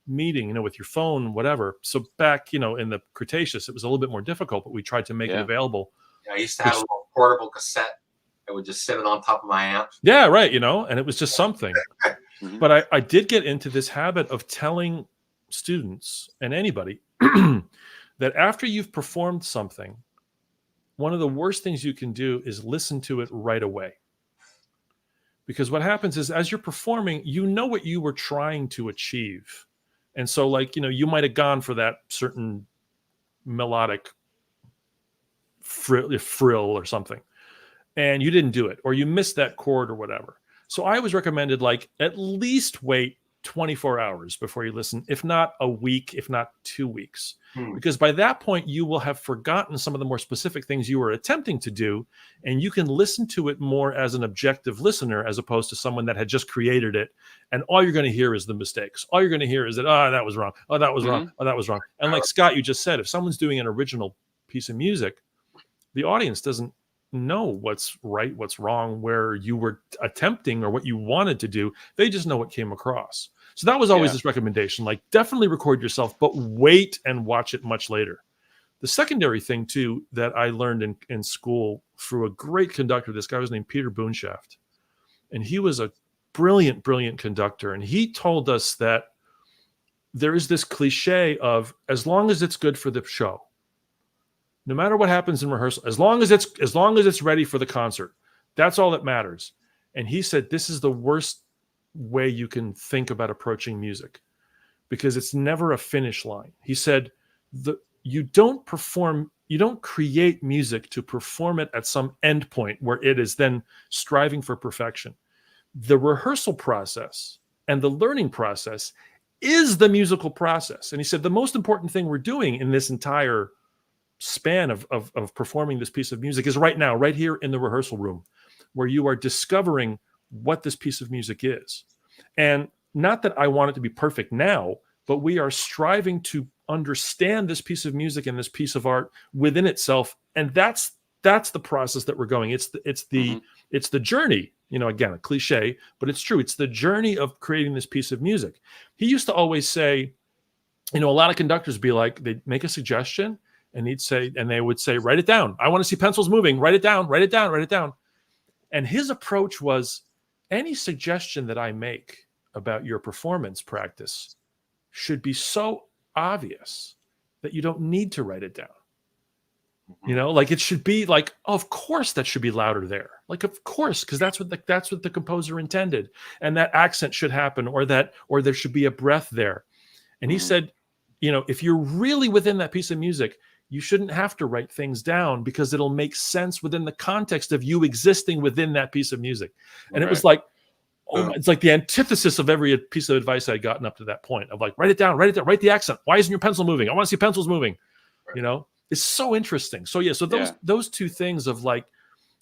meeting, with your phone, whatever. So back, in the Cretaceous, it was a little bit more difficult, but we tried to make it available. Yeah, I used to have a little portable cassette. I would just sit it on top of my amp. Yeah, right. And it was just something. But I did get into this habit of telling students and anybody that after you've performed something, one of the worst things you can do is listen to it right away. Because what happens is, as you're performing, you know what you were trying to achieve. And so, like, you might have gone for that certain melodic frill or something, and you didn't do it, or you missed that chord or whatever. So I always recommended, like, at least wait 24 hours before you listen, if not a week, if not 2 weeks, because by that point you will have forgotten some of the more specific things you were attempting to do, and you can listen to it more as an objective listener, as opposed to someone that had just created it, and all you're going to hear is the mistakes. All you're going to hear is that, oh, that was wrong. Oh, that was wrong. Oh, that was wrong. And like Scott, you just said, if someone's doing an original piece of music, the audience doesn't know what's right, what's wrong, where you were attempting or what you wanted to do. They just know what came across. So that was always this recommendation, like, definitely record yourself, but wait and watch it much later. The secondary thing too, that I learned in school through a great conductor, this guy was named Peter Boonshaft, and he was a brilliant, brilliant conductor. And he told us that there is this cliche of, as long as it's good for the show, no matter what happens in rehearsal, as long as it's ready for the concert, that's all that matters. And he said, this is the worst way you can think about approaching music, because it's never a finish line. He said, you don't create music to perform it at some end point where it is then striving for perfection. The rehearsal process and the learning process is the musical process. And he said, the most important thing we're doing in this entire span of performing this piece of music is right now, right here in the rehearsal room, where you are discovering what this piece of music is. And not that I want it to be perfect now, but we are striving to understand this piece of music and this piece of art within itself. And that's the process that we're going. It's the journey again, a cliche, but it's true. It's the journey of creating this piece of music. He used to always say, a lot of conductors be like, they'd make a suggestion and they would say, write it down. I want to see pencils moving. Write it down, write it down, write it down. And his approach was, any suggestion that I make about your performance practice should be so obvious that you don't need to write it down. Like it should be like, oh, of course that should be louder there. Like, of course, because that's what the composer intended. And that accent should happen, or there should be a breath there. And he said, if you're really within that piece of music, you shouldn't have to write things down because it'll make sense within the context of you existing within that piece of music. And it was like, it's like the antithesis of every piece of advice I'd gotten up to that point of like, write it down, write the accent. Why isn't your pencil moving? I want to see pencils moving. It's so interesting. So those two things of like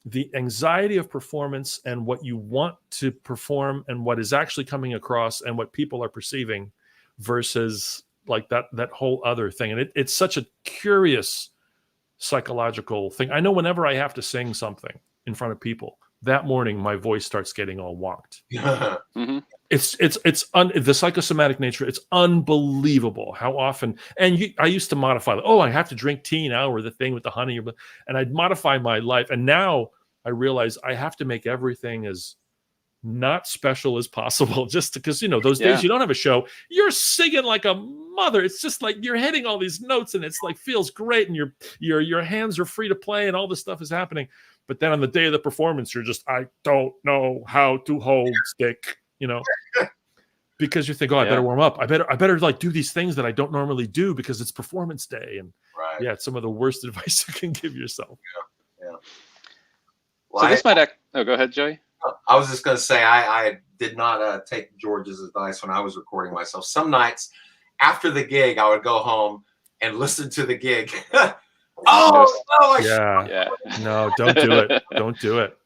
the anxiety of performance and what you want to perform and what is actually coming across and what people are perceiving versus like that whole other thing. And it's such a curious psychological thing. I know whenever I have to sing something in front of people, that morning my voice starts getting all wonked. It's the psychosomatic nature. It's unbelievable how often. And I used to modify. I have to drink tea now, or the thing with the honey, and I'd modify my life. And now I realize I have to make everything as not special as possible, just because those days you don't have a show, you're singing like a mother. It's just like you're hitting all these notes, and it's like feels great, and your hands are free to play, and all this stuff is happening. But then on the day of the performance, you're just, I don't know how to hold stick, because you think, I better warm up. I better like do these things that I don't normally do because it's performance day. And it's some of the worst advice you can give yourself. Well, so this might go ahead, Joey. I was just going to say, I did not take George's advice when I was recording myself. Some nights after the gig, I would go home and listen to the gig. No, don't do it. Don't do it.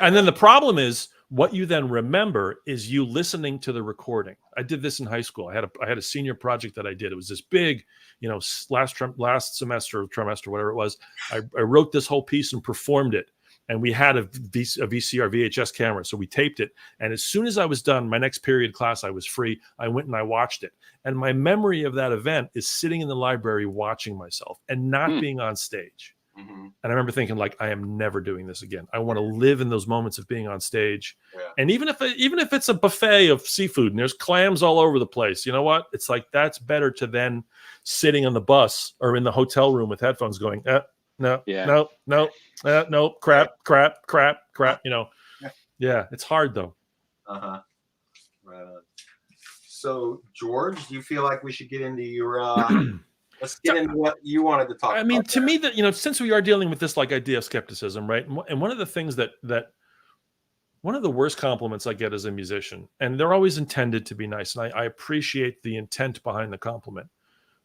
And then the problem is, what you then remember is you listening to the recording. I did this in high school. I had a senior project that I did. It was this big, last semester, trimester, whatever it was. I wrote this whole piece and performed it. And we had a VCR, VHS camera. So we taped it. And as soon as I was done, my next period class, I was free. I went and I watched it. And my memory of that event is sitting in the library watching myself and not being on stage. And I remember thinking, like, I am never doing this again. I want to live in those moments of being on stage. And even if it's a buffet of seafood and there's clams all over the place, you know what? It's like, that's better to then sitting on the bus or in the hotel room with headphones going, no, crap. It's hard though. Right on. So, George, do you feel like we should get into your let's get into what you wanted to talk about? I mean, to me, that since we are dealing with this like idea of skepticism, right? And one of the things that one of the worst compliments I get as a musician, and they're always intended to be nice, and I appreciate the intent behind the compliment.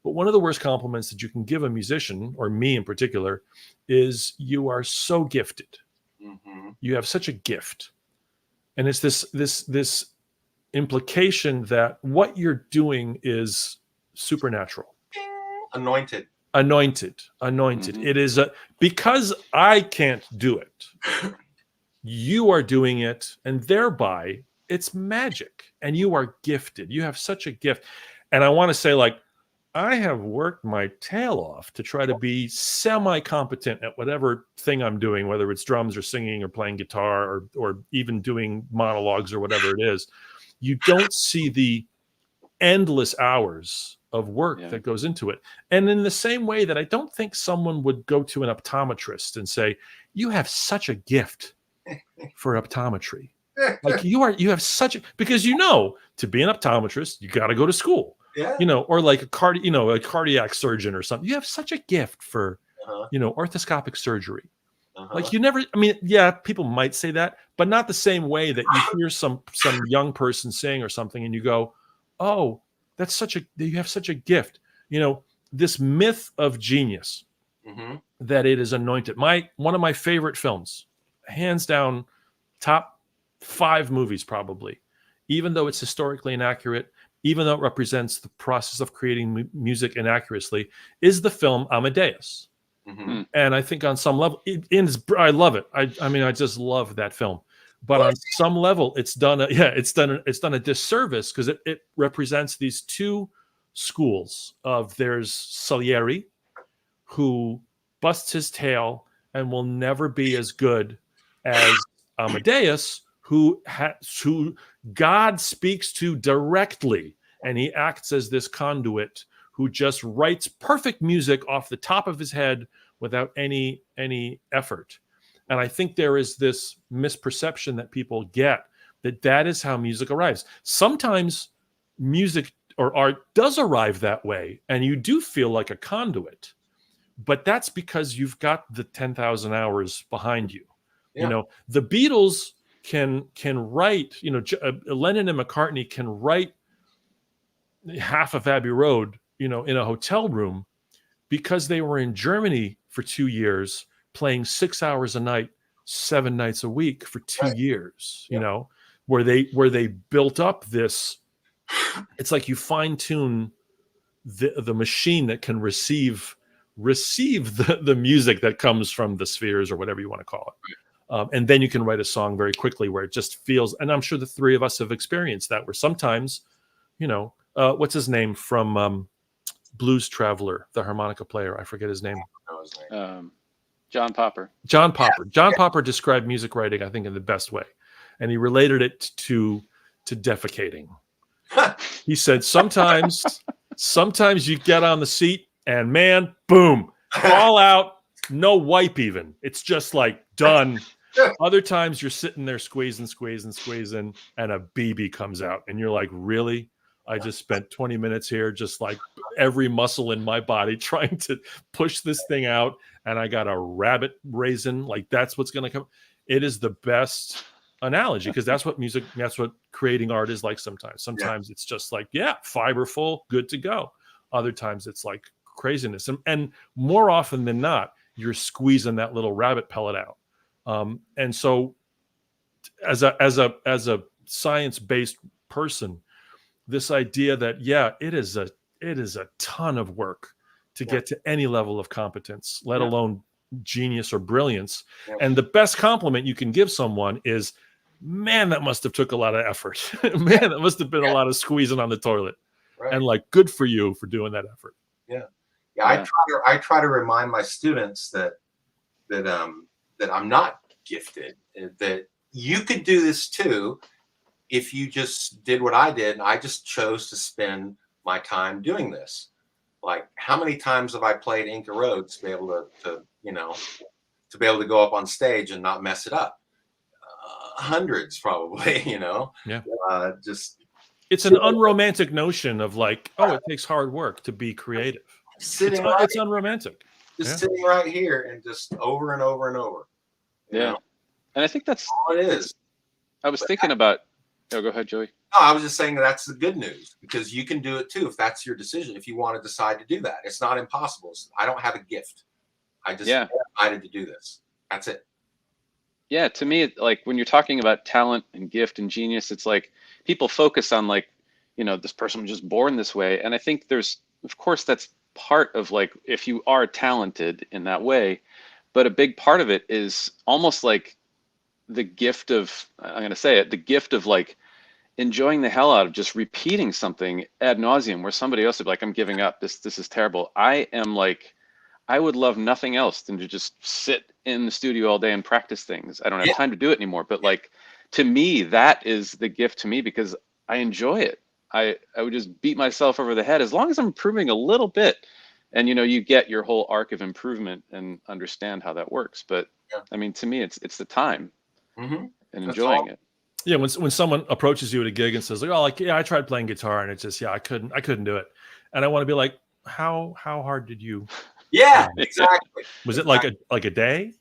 But one of the worst compliments that you can give a musician, or me in particular, is you are so gifted. You have such a gift. And it's this implication that what you're doing is supernatural. Anointed. It is because I can't do it. You are doing it, and thereby it's magic. And you are gifted. You have such a gift. And I want to say, like, I have worked my tail off to try to be semi-competent at whatever thing I'm doing, whether it's drums or singing or playing guitar or even doing monologues or whatever it is. You don't see the endless hours of work that goes into it. And in the same way that I don't think someone would go to an optometrist and say, you have such a gift for optometry. Like you have such a, because to be an optometrist, you got to go to school. Or like a cardiac surgeon or something. You have such a gift for, orthoscopic surgery. Like you never, people might say that, but not the same way that you hear some young person sing or something and you go, oh, you have such a gift. This myth of genius, that it is anointed. One of my favorite films, hands down, top 5 movies probably, even though it's historically inaccurate, even though it represents the process of creating music inaccurately, is the film Amadeus. And I think on some level, I love it. I mean, I just love that film. But on some level, it's done a disservice, because it represents these two schools of, there's Salieri, who busts his tail and will never be as good as Amadeus, who God speaks to directly, and he acts as this conduit who just writes perfect music off the top of his head without any effort. And I think there is this misperception that people get that is how music arrives. Sometimes music or art does arrive that way, and you do feel like a conduit, but that's because you've got the 10,000 hours behind you. Yeah. You know, the Beatles can write, you know, Lennon and McCartney can write half of Abbey Road, you know, in a hotel room, because they were in Germany for 2 years, playing 6 hours a night, 7 nights a week for 2 years, you know, where they built up this, it's like you fine tune the machine that can receive the music that comes from the spheres, or whatever you want to call it. And then you can write a song very quickly where it just feels, and I'm sure the three of us have experienced that, where sometimes, you know, what's his name from Blues Traveler, the harmonica player? I forget his name. John Popper. John Popper. John Popper described music writing, I think, in the best way. And he related it to defecating. He said, sometimes you get on the seat and, man, boom, fall out, no wipe even. It's just like done. Other times you're sitting there squeezing, and a BB comes out, and you're like, really? I just spent 20 minutes here, just like every muscle in my body trying to push this thing out, and I got a rabbit raisin. Like, that's what's going to come. It is the best analogy, because that's what creating art is like sometimes. Sometimes it's just like, fiberful, good to go. Other times it's like craziness. And more often than not, you're squeezing that little rabbit pellet out. And so as a science-based person, this idea that, it is a ton of work to get to any level of competence, let alone genius or brilliance. And the best compliment you can give someone is, man, that must have took a lot of effort. Man, that must have been a lot of squeezing on the toilet. Right. And like, good for you for doing that effort. I try to remind my students that I'm not gifted, that you could do this too if you just did what I did. And I just chose to spend my time doing this. Like, how many times have I played Inca Roads to be able to be able to go up on stage and not mess it up? Hundreds, probably. You know. Yeah. It's an unromantic notion of like, it takes hard work to be creative. It's unromantic. Sitting right here and just over and over and over. You know? And I think that's all it is. I was thinking about. Oh, go ahead, Joey. No, I was just saying that's the good news, because you can do it too if that's your decision. If you want to decide to do that, it's not impossible. I don't have a gift. I just decided to do this. That's it. Yeah, to me, like, when you're talking about talent and gift and genius, it's like people focus on, like, you know, this person was just born this way. And I think there's, of course, that's part of, like, if you are talented in that way, but a big part of it is almost like the gift of, I'm going to say it, the gift of like enjoying the hell out of just repeating something ad nauseum, where somebody else would be like, I'm giving up, this is terrible. I am like, I would love nothing else than to just sit in the studio all day and practice things. I don't have time to do it anymore. But like, to me, that is the gift to me, because I enjoy it. I would just beat myself over the head as long as I'm improving a little bit. And, you know, you get your whole arc of improvement and understand how that works. But I mean, to me, it's the time and enjoying it. Yeah. When someone approaches you at a gig and says, like, I tried playing guitar and it's just, I couldn't do it. And I want to be like, how hard did you? Yeah, exactly. Was it like a day?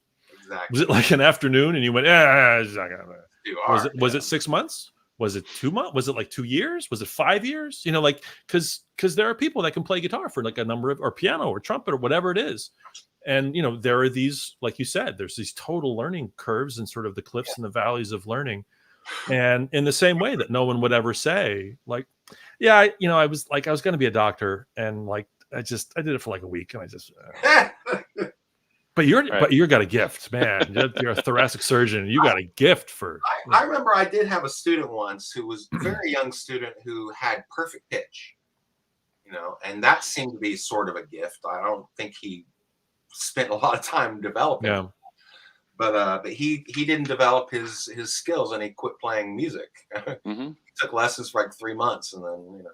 Exactly. Was it like an afternoon and you went, it's not gonna. Was it 6 months? Was it 2 months? Was it like 2 years? Was it 5 years? You know, like, because there are people that can play guitar for like a number of, or piano or trumpet or whatever it is. And, you know, there are these, like you said, there's these total learning curves and sort of the cliffs and the valleys of learning. And in the same way that no one would ever say, like, I was going to be a doctor, and like, I did it for like a week, and I just, But you're got a gift, man. You're a thoracic surgeon. You got a gift for. I remember I did have a student once who was a very young student who had perfect pitch, and that seemed to be sort of a gift. I don't think he spent a lot of time developing. Yeah. But he didn't develop his skills, and he quit playing music. Mm-hmm. He took lessons for like 3 months, and then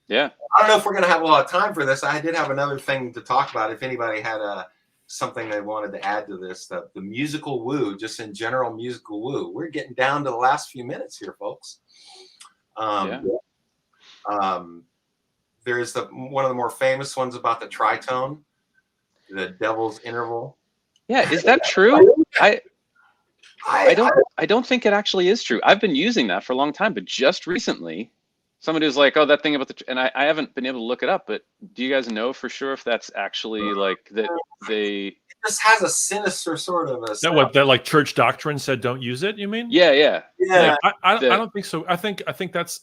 Yeah. I don't know if we're gonna have a lot of time for this. I did have another thing to talk about. If anybody had something they wanted to add to this, the musical woo, just in general musical woo. We're getting down to the last few minutes here, folks. There's one of the more famous ones about the tritone, the devil's interval. Yeah, is that true? I don't think it actually is true. I've been using that for a long time, but just recently, somebody was like, "Oh, that thing about the," and I haven't been able to look it up. But do you guys know for sure if that's actually like that? It just has a sinister sort of a. That like church doctrine said don't use it. You mean? Yeah. Like, I don't think so. I think that's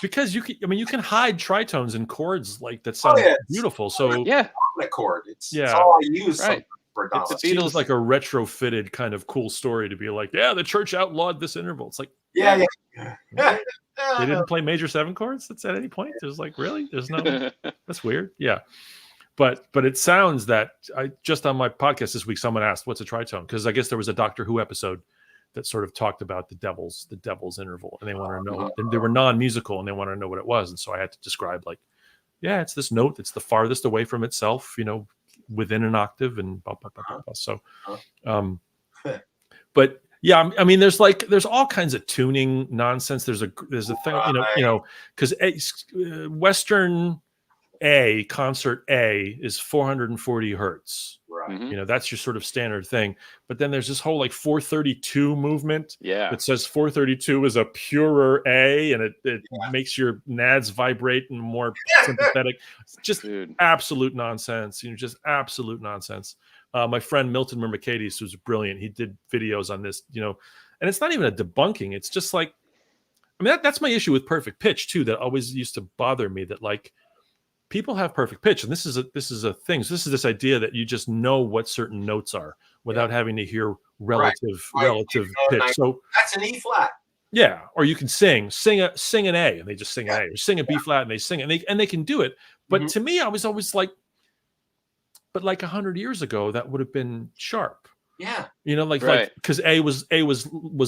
because you can hide tritones in chords like that sound beautiful. So yeah, the chord. It's all I use. Right. It feels like a retrofitted kind of cool story to be like, the church outlawed this interval. It's like, yeah. They didn't play major 7 chords. That's at any point. There's like, really? There's no. That's weird. Yeah, but it sounds that I just on my podcast this week, someone asked, "What's a tritone?" Because I guess there was a Doctor Who episode that sort of talked about the devil's interval, and they wanted to know. And they were non-musical, and they wanted to know what it was, and so I had to describe like, it's this note that's the farthest away from itself, within an octave, and blah, blah, blah, blah, blah. So, but. Yeah, I mean, there's all kinds of tuning nonsense. There's a thing, because Western concert A is 440 hertz. Right. Mm-hmm. That's your sort of standard thing. But then there's this whole like 432 movement. Yeah. That says 432 is a purer A, and it makes your nads vibrate and more sympathetic. It's just absolute nonsense. Just absolute nonsense. My friend Milton Mermakades, who's brilliant, he did videos on this, and it's not even a debunking. It's just like, that's my issue with perfect pitch too. That always used to bother me. That like people have perfect pitch, and this is a thing. So this is this idea that you just know what certain notes are without having to hear relative pitch. So that's an E flat. Yeah, or you can sing an A, and they just sing an A, or sing a B flat, and they sing it, and they can do it. But to me, I was always like. But like 100 years ago, that would have been sharp. Yeah. Like because A was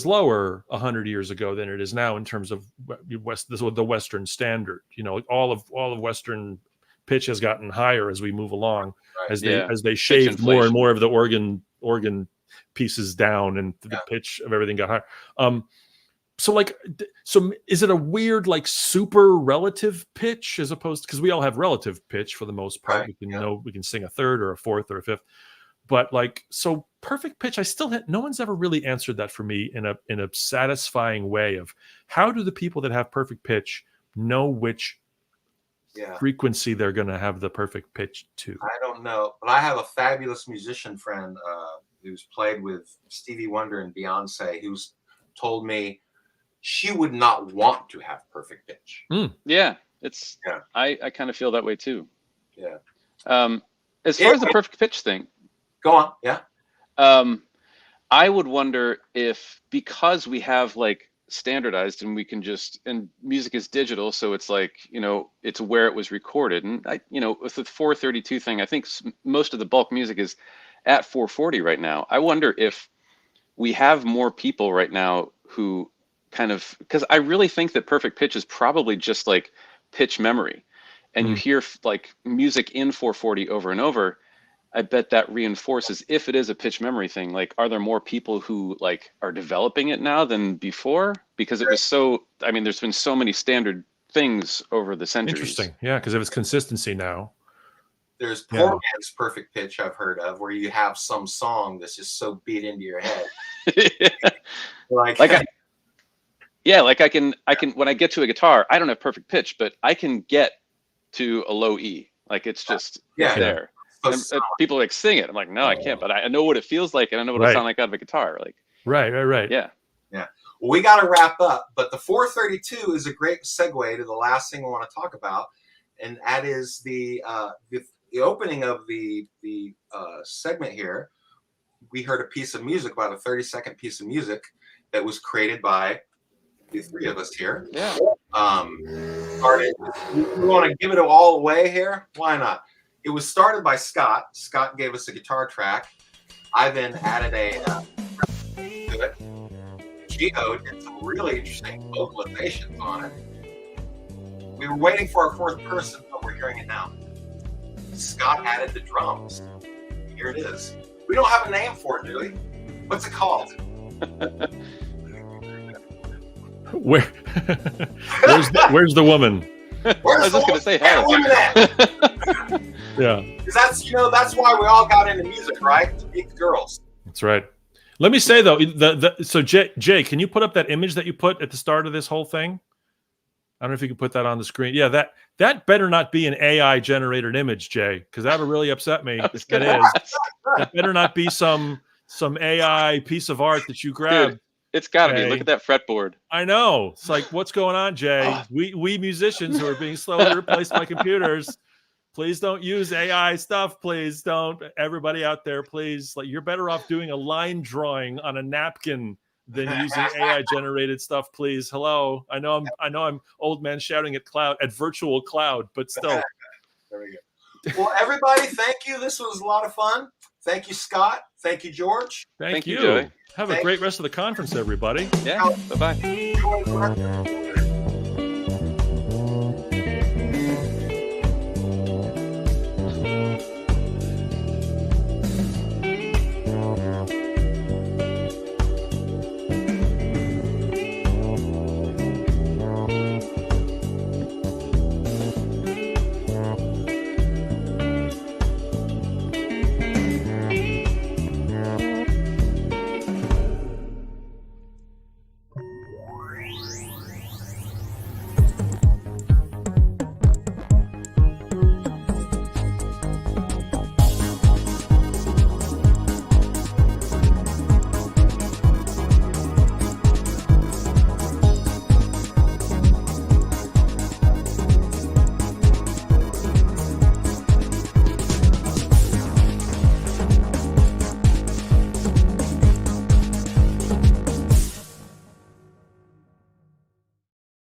lower 100 years ago than it is now in terms of the Western standard. All of Western pitch has gotten higher as we move along, as they shaved more and more of the organ pieces down, and the pitch of everything got higher. So is it a weird like super relative pitch as opposed because we all have relative pitch for the most part. Right. We can sing a third or a fourth or a fifth, but like so perfect pitch. I still no one's ever really answered that for me in a satisfying way of how do the people that have perfect pitch know which frequency they're going to have the perfect pitch to. I don't know, but I have a fabulous musician friend who's played with Stevie Wonder and Beyonce who's told me. She would not want to have perfect pitch. Yeah, I kind of feel that way too. Yeah. As far as the perfect pitch thing, go on. Yeah. I would wonder if because we have like standardized and we can and music is digital, so it's like it's where it was recorded, and with the 432 thing, I think most of the bulk music is at 440 right now. I wonder if we have more people right now who kind of because I really think that perfect pitch is probably just like pitch memory, and you hear like music in 440 over and over. I bet that reinforces if it is a pitch memory thing. Like, are there more people who like are developing it now than before? Because it was so. I mean, there's been so many standard things over the centuries. Interesting, yeah. Because of its consistency now. There's poor man's perfect pitch I've heard of, where you have some song that's just so beat into your head. I can when I get to a guitar, I don't have perfect pitch, but I can get to a low E. Like it's just there. And people like sing it. I'm like, no, I can't, but I know what it feels like, and I know what it sounds like out of a guitar. Like right. Yeah. Well, we got to wrap up, but the 432 is a great segue to the last thing we want to talk about, and that is the the opening of the segment here, we heard a piece of music, about a 30-second piece of music that was created by the three of us here. Yeah. Started. We want to give it all away here. Why not? It was started by Scott. Scott gave us a guitar track. I then added to it. Gio did some really interesting vocalizations on it. We were waiting for our fourth person, but we're hearing it now. Scott added the drums. Here it is. We don't have a name for it, do we? What's it called? Where's the woman? I was just gonna say, hey. Yeah. Because that's why we all got into music, right? To meet the girls. That's right. Let me say though, so Jay, can you put up that image that you put at the start of this whole thing? I don't know if you can put that on the screen. Yeah, that better not be an AI generated image, Jay, because that'll really upset me if that is. That better not be some AI piece of art that you grabbed. Dude, it's got to be. Jay. Look at that fretboard. I know. It's like, what's going on, Jay? We musicians who are being slowly replaced by computers. Please don't use AI stuff. Please don't. Everybody out there, please. Like, you're better off doing a line drawing on a napkin than using AI generated stuff, please. Hello. I know I'm old man shouting at virtual cloud, but still. There we go. Well, everybody, thank you. This was a lot of fun. Thank you, Scott. Thank you, George. Thank you. Joey. Have a great rest of the conference, everybody. Yeah. Bye-bye. Enjoy the